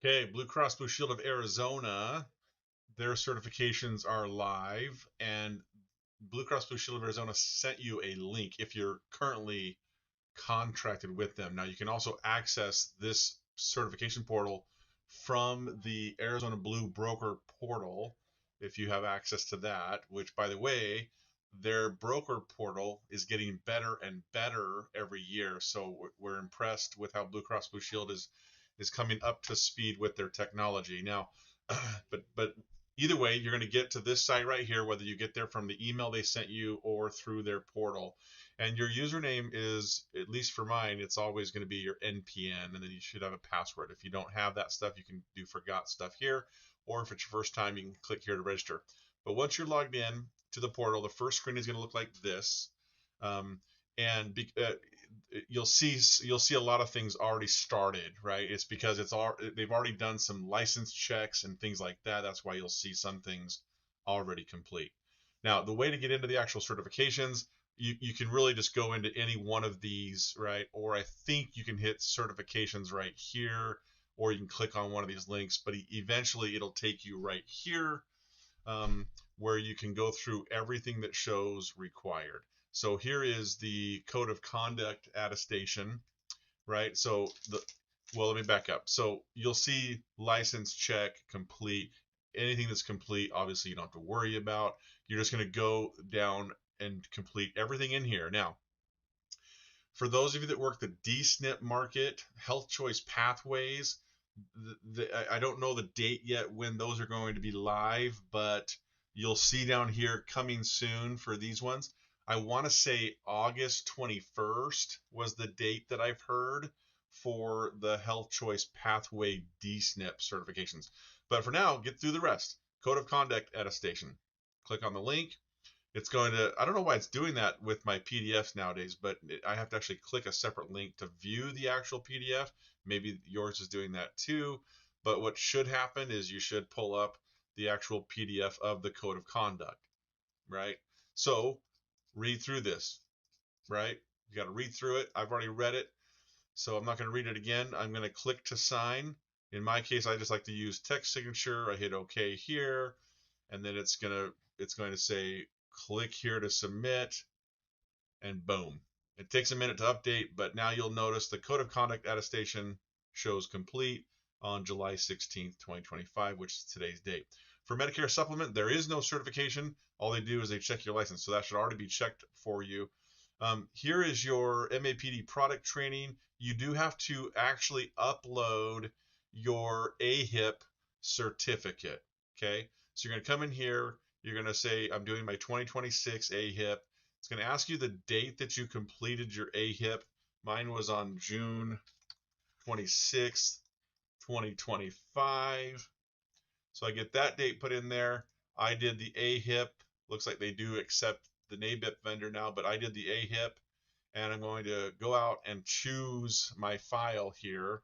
Okay, BlueCross BlueShield of Arizona, their certifications are live, and BlueCross BlueShield of Arizona sent you a link if you're currently contracted with them. Now, you can also access this certification portal from the Arizona Blue Broker portal if you have access to that, which, by the way, their broker portal is getting better and better every year. So we're impressed with how Blue Cross Blue Shield is coming up to speed with their technology. Now, but either way, you're going to get to this site right here, whether you get there from the email they sent you or through their portal. And your username is, at least for mine, it's always going to be your NPN, and then you should have a password. If you don't have that stuff, you can do forgot stuff here, or if it's your first time, you can click here to register. But once you're logged in to the portal, the first screen is going to look like this. Um, and you'll see a lot of things already started, right? It's because they've already done some license checks and things like that. That's why you'll see some things already complete. Now, the way to get into the actual certifications, you can really just go into any one of these, right? Or I think you can hit certifications right here, or you can click on one of these links, but eventually it'll take you right here, um, where you can go through everything that shows required. So here is the code of conduct attestation, right? Well, let me back up. So you'll see license check complete. Anything that's complete, obviously, you don't have to worry about. You're just going to go down and complete everything in here. Now, for those of you that work the DSNP market, Health Choice Pathways, I don't know the date yet when those are going to be live, but you'll see down here coming soon for these ones. I want to say August 21st was the date that I've heard for the Health Choice Pathway DSNP certifications. But for now, get through the rest. Code of Conduct attestation. Click on the link. It's going to, I don't know why it's doing that with my PDFs nowadays, but I have to actually click a separate link to view the actual PDF. Maybe yours is doing that too. But what should happen is you should pull up the actual PDF of the code of conduct, right? So read through this, right? You got to read through it. I've already read it, so I'm not going to read it again. I'm going to click to sign. In my case, I just like to use text signature. I hit OK here, and then it's going to say click here to submit, and boom. It takes a minute to update, but now you'll notice the code of conduct attestation shows complete on July 16th, 2025, which is today's date. For Medicare supplement, there is no certification. All they do is they check your license, so that should already be checked for you. Here is your MAPD product training. You do have to actually upload your AHIP certificate. Okay, so you're going to come in here. You're going to say, I'm doing my 2026 AHIP. It's going to ask you the date that you completed your AHIP. Mine was on June 26th, 2025. So I get that date put in there. I did the AHIP. Looks like they do accept the NABIP vendor now, but I did the AHIP. And I'm going to go out and choose my file here.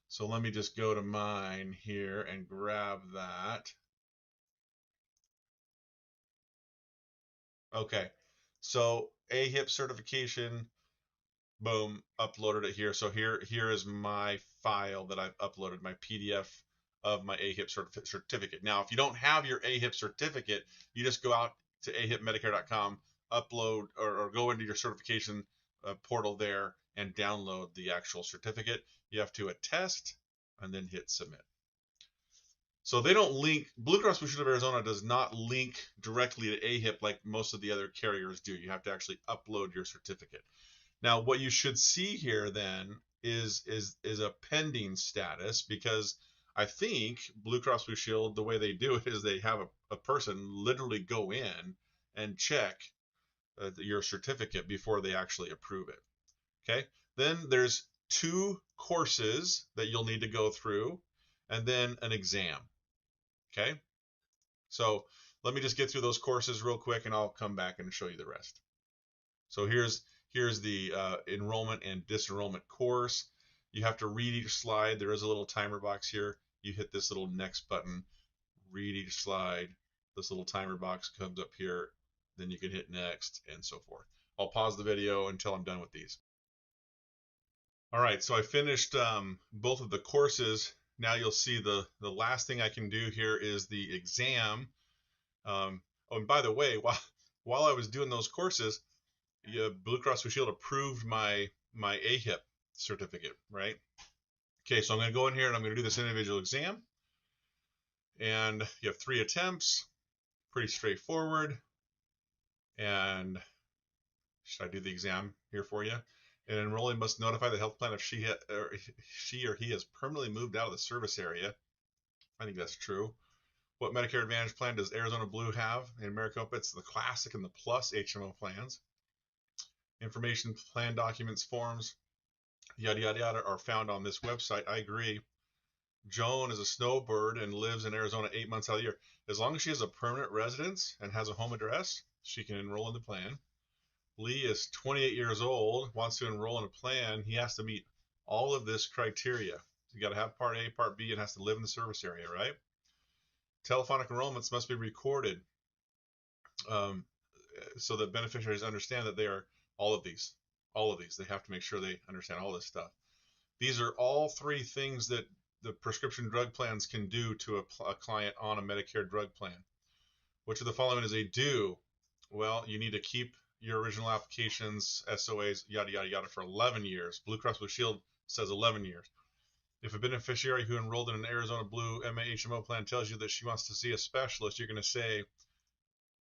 So let me just go to mine here and grab that. Okay. So AHIP certification, boom, uploaded it here. So here is my file that I've uploaded, my PDF of my AHIP certificate. Now, if you don't have your AHIP certificate, you just go out to ahipmedicare.com, upload or go into your certification portal there and download the actual certificate. You have to attest and then hit submit. So they don't link. Blue Cross Blue Shield of Arizona does not link directly to AHIP like most of the other carriers do. You have to actually upload your certificate. Now, what you should see here then is a pending status, because I think Blue Cross Blue Shield, the way they do it is they have a person literally go in and check your certificate before they actually approve it. Okay. Then there's 2 courses that you'll need to go through, and then an exam. Okay. So let me just get through those courses real quick, and I'll come back and show you the rest. So here's the enrollment and disenrollment course. You have to read each slide. There is a little timer box here. You hit this little next button, read each slide. This little timer box comes up here. Then you can hit next and so forth. I'll pause the video until I'm done with these. All right, so I finished both of the courses. Now you'll see the last thing I can do here is the exam. Oh, and by the way, while I was doing those courses, Blue Cross Blue Shield approved my AHIP certificate, right? Okay, so I'm going to go in here and I'm going to do this individual exam, and you have 3 attempts, pretty straightforward. And should I do the exam here for you? An enrollee must notify the health plan if she or he has permanently moved out of the service area. I think that's true. What Medicare Advantage plan does Arizona Blue have? In Maricopa, it's the Classic and the Plus HMO plans. Information, plan documents, forms, yada yada yada, are found on this website. I agree. Joan is a snowbird and lives in Arizona 8 months out of the year. As long as she has a permanent residence and has a home address, she can enroll in the plan. Lee is 28 years old, wants to enroll in a plan. He has to meet all of this criteria. You got to have Part A, Part B, and has to live in the service area, right? Telephonic enrollments must be recorded um, so that beneficiaries understand that they are all of these. All of these. They have to make sure they understand all this stuff. These are all 3 things that the prescription drug plans can do to a client on a Medicare drug plan. Which of the following is a do? Well, you need to keep your original applications, SOAs, yada, yada, yada, for 11 years. Blue Cross Blue Shield says 11 years. If a beneficiary who enrolled in an Arizona Blue MA/HMO plan tells you that she wants to see a specialist, you're going to say,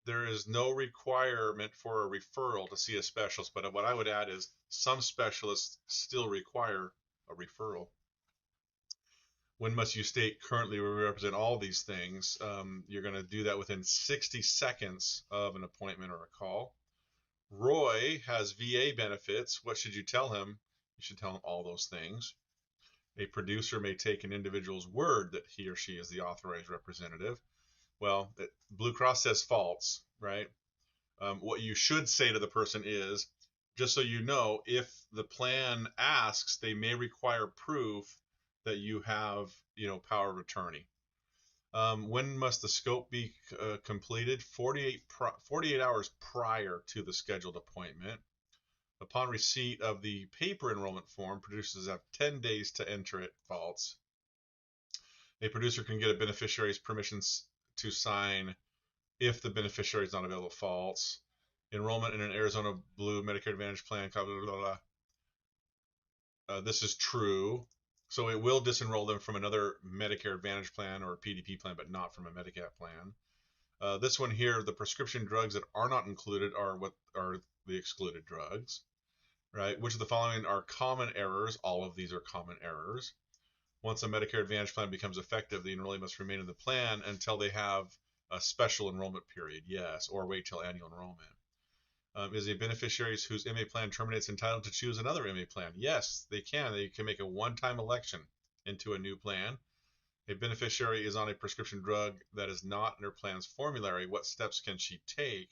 there is no requirement for a referral to see a specialist. But what I would add is some specialists still require a referral. When must you state currently we represent all these things? You're going to do that within 60 seconds of an appointment or a call. Roy has VA benefits. What should you tell him? You should tell him all those things. A producer may take an individual's word that he or she is the authorized representative. Well, Blue Cross says false, right? What you should say to the person is, just so you know, if the plan asks, they may require proof that you have, power of attorney. When must the scope be completed? 48 hours prior to the scheduled appointment. Upon receipt of the paper enrollment form, producers have 10 days to enter it. False. A producer can get a beneficiary's permissions to sign if the beneficiary is not available. False. Enrollment in an Arizona Blue Medicare Advantage plan. Blah, blah, blah, blah. This is true. So it will disenroll them from another Medicare Advantage plan or a PDP plan, but not from a Medigap plan. This one here, the prescription drugs that are not included are what are the excluded drugs, right? Which of the following are common errors? All of these are common errors. Once a Medicare Advantage plan becomes effective, the enrollee must remain in the plan until they have a special enrollment period, yes, or wait till annual enrollment. Is a beneficiary whose MA plan terminates entitled to choose another MA plan? Yes, they can. They can make a one-time election into a new plan. A beneficiary is on a prescription drug that is not in her plan's formulary. What steps can she take?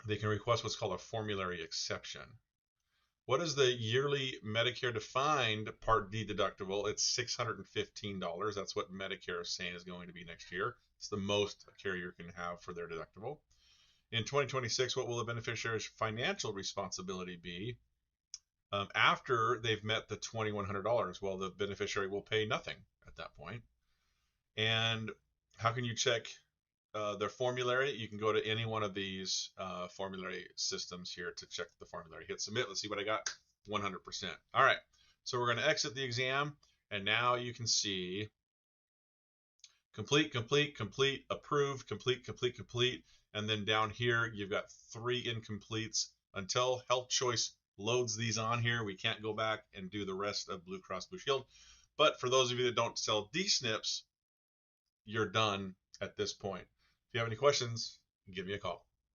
They can request what's called a formulary exception. What is the yearly Medicare defined Part D deductible? It's $615. That's what Medicare is saying is going to be next year. It's the most a carrier can have for their deductible. In 2026, what will the beneficiary's financial responsibility be after they've met the $2,100? Well, the beneficiary will pay nothing at that point. And how can you check their formulary? You can go to any one of these formulary systems here to check the formulary. Hit submit. Let's see what I got. 100%. All right. So we're going to exit the exam. And now you can see complete, complete, complete, approved, complete, complete, complete. And then down here, you've got 3 incompletes. Until Health Choice loads these on here, we can't go back and do the rest of Blue Cross Blue Shield. But for those of you that don't sell D-SNPs, you're done at this point. If you have any questions, give me a call.